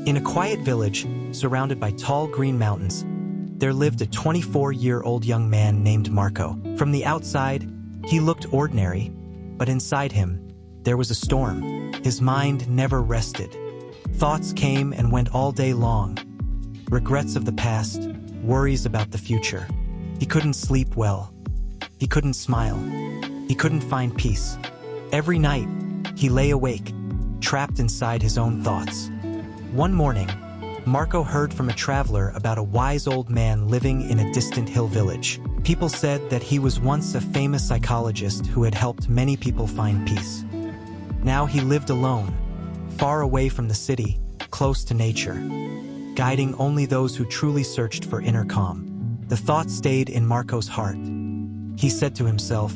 In a quiet village, surrounded by tall green mountains, there lived a 24-year-old young man named Marco. From the outside, he looked ordinary, but inside him, there was a storm. His mind never rested. Thoughts came and went all day long. Regrets of the past, worries about the future. He couldn't sleep well. He couldn't smile. He couldn't find peace. Every night, he lay awake, trapped inside his own thoughts. One morning, Marco heard from a traveler about a wise old man living in a distant hill village. People said that he was once a famous psychologist who had helped many people find peace. Now he lived alone, far away from the city, close to nature, guiding only those who truly searched for inner calm. The thought stayed in Marco's heart. He said to himself,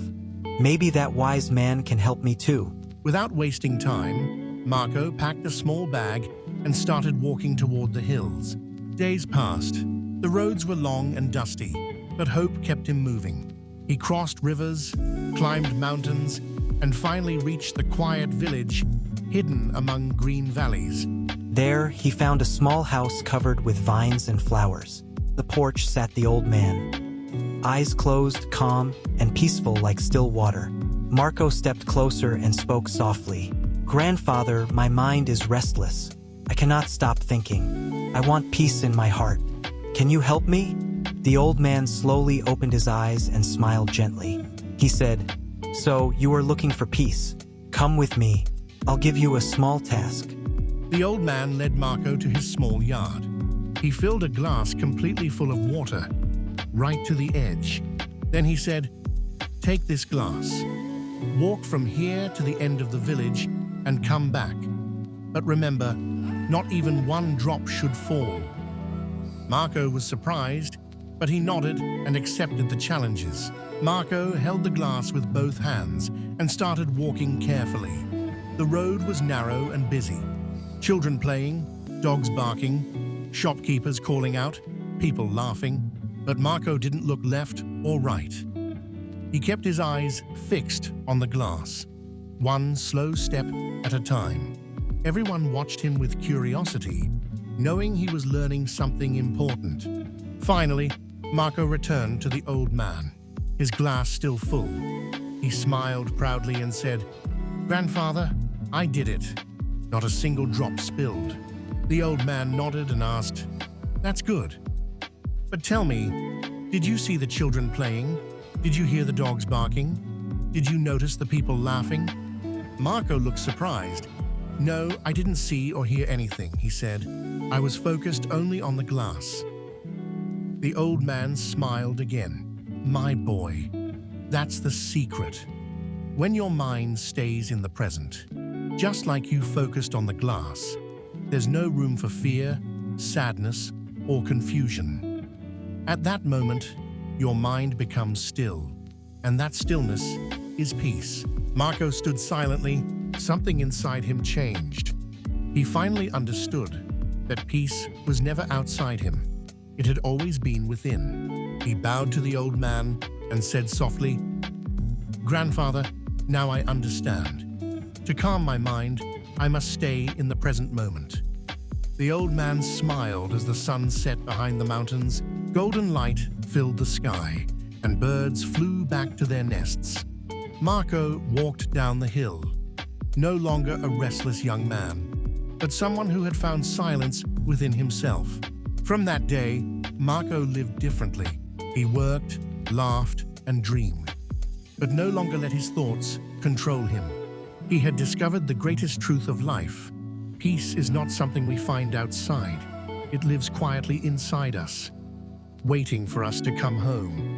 "Maybe that wise man can help me too." Without wasting time, Marco packed a small bag and started walking toward the hills. Days passed. The roads were long and dusty, but hope kept him moving. He crossed rivers, climbed mountains, and finally reached the quiet village hidden among green valleys. There, he found a small house covered with vines and flowers. The porch sat the old man, eyes closed, calm, and peaceful like still water. Marco stepped closer and spoke softly. "Grandfather, my mind is restless. I cannot stop thinking. I want peace in my heart. Can you help me?" The old man slowly opened his eyes and smiled gently. He said, "So, you are looking for peace. Come with me. I'll give you a small task." The old man led Marco to his small yard. He filled a glass completely full of water, right to the edge. Then he said, "Take this glass. Walk from here to the end of the village and come back. But remember, not even one drop should fall." Marco was surprised, but he nodded and accepted the challenges. Marco held the glass with both hands and started walking carefully. The road was narrow and busy. Children playing, dogs barking, shopkeepers calling out, people laughing. But Marco didn't look left or right. He kept his eyes fixed on the glass, one slow step at a time. Everyone watched him with curiosity, knowing he was learning something important. Finally, Marco returned to the old man, his glass still full. He smiled proudly and said, "Grandfather, I did it." Not a single drop spilled. The old man nodded and asked, "That's good. But tell me, did you see the children playing? Did you hear the dogs barking? Did you notice the people laughing?" Marco looked surprised. "No, I didn't see or hear anything," he said. "I was focused only on the glass." The old man smiled again. "My boy, that's the secret. When your mind stays in the present, just like you focused on the glass, there's no room for fear, sadness, or confusion. At that moment, your mind becomes still, and that stillness is peace." Marco stood silently. Something inside him changed. He finally understood that peace was never outside him. It had always been within. He bowed to the old man and said softly, "Grandfather, now I understand. To calm my mind, I must stay in the present moment." The old man smiled as the sun set behind the mountains. Golden light filled the sky, and birds flew back to their nests. Marco walked down the hill, no longer a restless young man, but someone who had found silence within himself. From that day, Marco lived differently. He worked, laughed, and dreamed, but no longer let his thoughts control him. He had discovered the greatest truth of life. Peace is not something we find outside. It lives quietly inside us, waiting for us to come home.